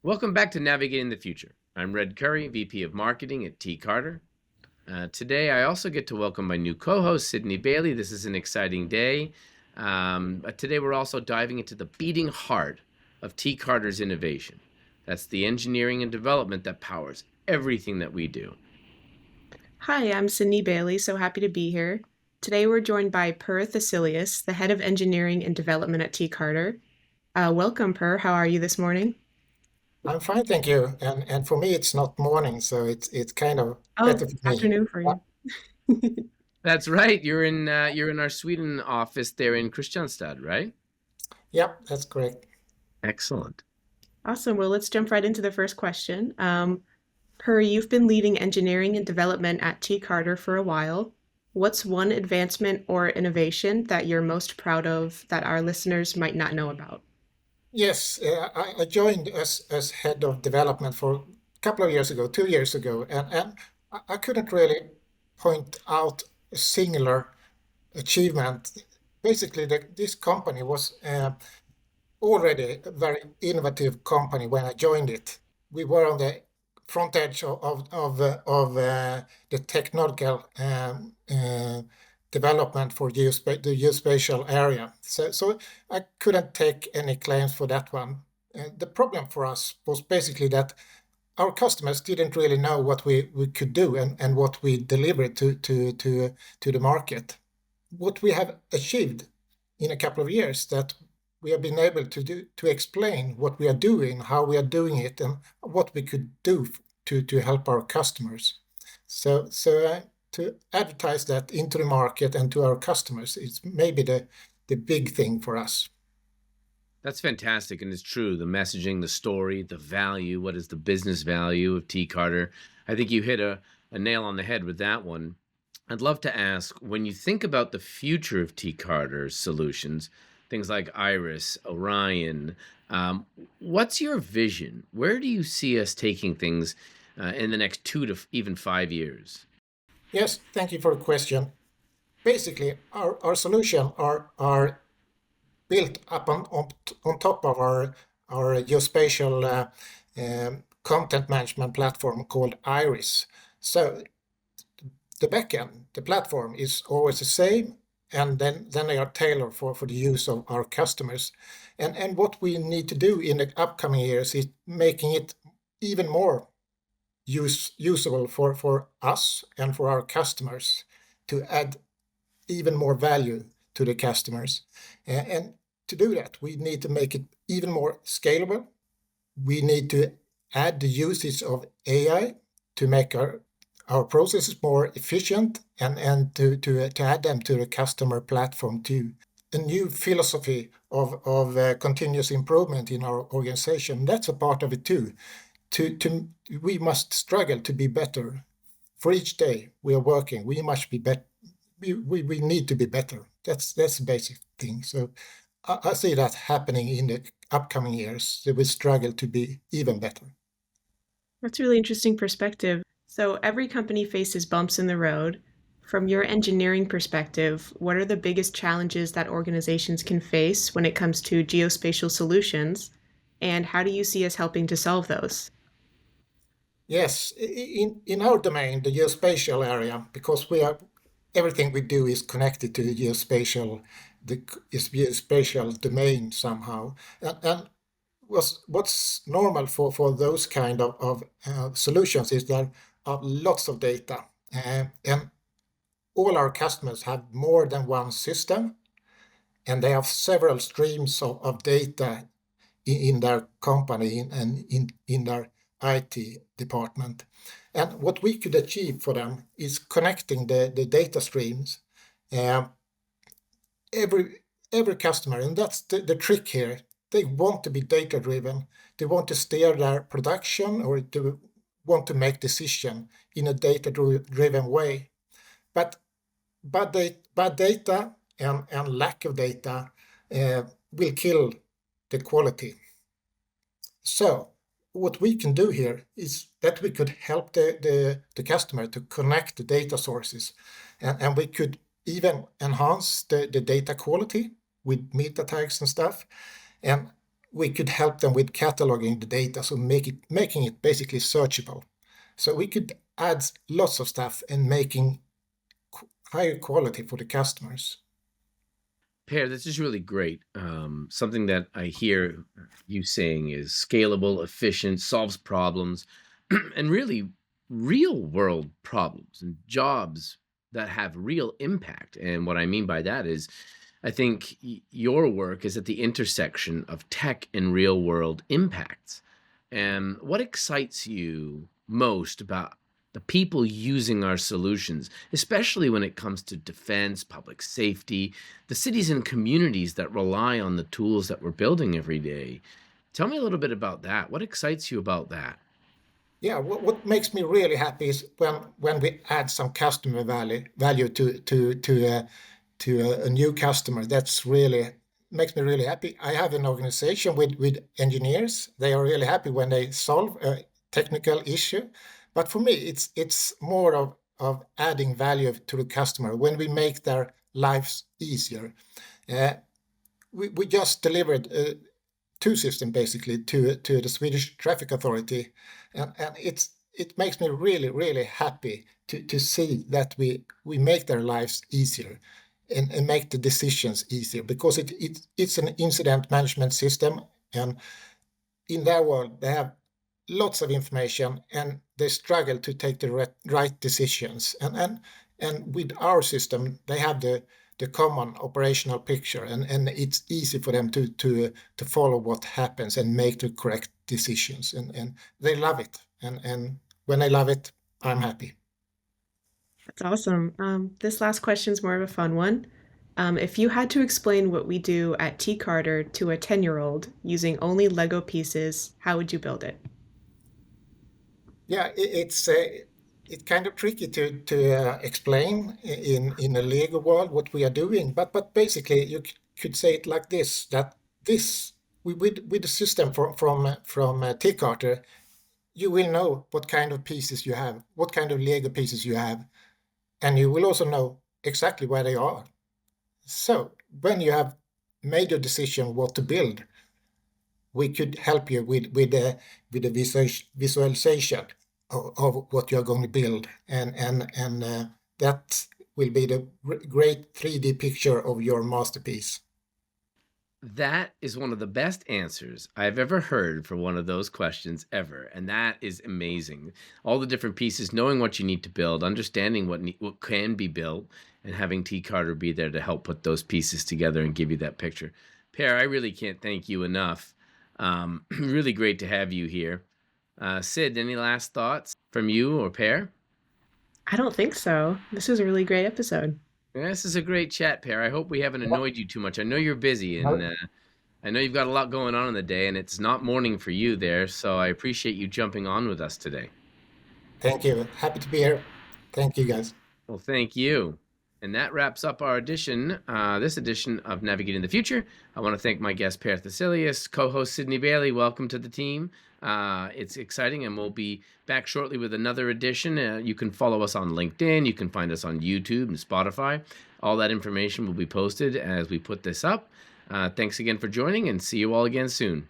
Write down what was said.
Welcome back to Navigating the Future. I'm Red Curry, VP of Marketing at T-Kartor. Today, I also get to welcome my new co-host, Sydney Bailey. This is an exciting day. But today, we're also diving into the beating heart of T-Kartor's innovation. That's the engineering and development that powers everything that we do. Hi, I'm Sydney Bailey, so happy to be here. Today we're joined by Per Thyselius, the head of engineering and development at T-Kartor. Welcome, Per. How are you this morning? I'm fine, thank you. And for me, it's not morning, so it's kind of better Oh, for me. afternoon for Yeah, you. That's right. You're in our Sweden office there in Kristianstad, right? yeah, that's correct. Excellent. Awesome. Well, let's jump right into the first question. Per, you've been leading engineering and development at T-Kartor for a while. What's one advancement or innovation that you're most proud of that our listeners might not know about? Yes, I joined as head of development for a couple of years ago, 2 years ago, and I couldn't really point out a singular achievement. Basically, this company was already a very innovative company when I joined it. We were on the front edge of the technological development for the geospatial area. So I couldn't take any claims for that one. The problem for us was basically that our customers didn't really know what we could do and what we delivered to the market. What we have achieved in a couple of years that we have been able to explain what we are doing, how we are doing it, and what we could do to help our customers. So to advertise that into the market and to our customers is maybe the big thing for us. That's fantastic, and it's true. The messaging, the story, the value. What is the business value of T. Carter? I think you hit a nail on the head with that one. I'd love to ask when you think about the future of T. Carter's solutions, things like Iris, Orion, what's your vision? Where do you see us taking things in the next 2 to even 5 years? Yes, thank you for the question. Basically, our solution are built up on top of our geospatial content management platform called Iris. So the backend, the platform is always the same, and then they are tailored for the use of our customers. And what we need to do in the upcoming years is making it even more usable for us and for our customers to add even more value to the customers. And to do that, we need to make it even more scalable. We need to add the usage of AI to make our processes more efficient and to add them to the customer platform too. A new philosophy of continuous improvement in our organization, that's a part of it too. We must struggle to be better. For each day we are working, we must be better. We need to be better. That's the basic thing. So I see that happening in the upcoming years. That we struggle to be even better. That's a really interesting perspective. So every company faces bumps in the road. From your engineering perspective, what are the biggest challenges that organizations can face when it comes to geospatial solutions? And how do you see us helping to solve those? Yes, in our domain, the geospatial area, because everything we do is connected to the geospatial domain somehow. And what's normal for those kind of solutions is there are lots of data, and all our customers have more than one system, and they have several streams of data in their company and in their IT department. And what we could achieve for them is connecting the data streams. Um, every customer, and that's the trick here. They want to be data driven. They want to steer their production or to want to make decision in a data driven way. But bad data and lack of data will kill the quality. So what we can do here is that we could help the customer to connect the data sources, and we could even enhance the data quality with meta tags and stuff. And we could help them with cataloging the data, so making it basically searchable. So we could add lots of stuff and making higher quality for the customers. Per, this is really great. Something that I hear you saying is scalable, efficient, solves problems, and really real world problems and jobs that have real impact. And what I mean by that is, I think your work is at the intersection of tech and real world impacts. And what excites you most about the people using our solutions, especially when it comes to defense, public safety, the cities and communities that rely on the tools that we're building every day? Tell me a little bit about that. What excites you about that? Yeah, what makes me really happy is when we add some customer value to a new customer. That's really makes me really happy. I have an organization with engineers. They are really happy when they solve a technical issue. But for me, it's more of adding value to the customer when we make their lives easier. Uh, we just delivered two system basically to the Swedish Traffic Authority, and it makes me really happy to see that we make their lives easier and make the decisions easier, because it's an incident management system, and in their world they have lots of information and they struggle to take the right decisions, and with our system they have the common operational picture, and it's easy for them to follow what happens and make the correct decisions, and they love it, and when they love it, I'm happy. That's awesome. This last question is more of a fun one. If you had to explain what we do at T-Kartor to a 10-year-old using only Lego pieces, how would you build it? Yeah, it's kind of tricky to explain in a Lego world what we are doing, but basically you could say it like this: that this with the system from T-Kartor, you will know what kind of pieces you have, what kind of Lego pieces you have, and you will also know exactly where they are. So when you have made a decision what to build, we could help you with the visualization of what you're going to build, and that will be the great 3D picture of your masterpiece. That is one of the best answers I've ever heard for one of those questions ever, and that is amazing. All the different pieces, knowing what you need to build, understanding what can be built, and having T. Carter be there to help put those pieces together and give you that picture. Per, I really can't thank you enough. Really great to have you here. Sid, any last thoughts from you or Per? I don't think so. This was a really great episode. Yeah, this is a great chat, Per. I hope we haven't annoyed you too much. I know you're busy, and I know you've got a lot going on in the day, and it's not morning for you there, so I appreciate you jumping on with us today. Thank you. Happy to be here. Thank you, guys. Well, thank you. And that wraps up our edition, this edition of Navigating the Future. I want to thank my guest, Per Thyselius, co-host Sydney Bailey. Welcome to the team. It's exciting, and we'll be back shortly with another edition. You can follow us on LinkedIn. You can find us on YouTube and Spotify. All that information will be posted as we put this up. Thanks again for joining, and see you all again soon.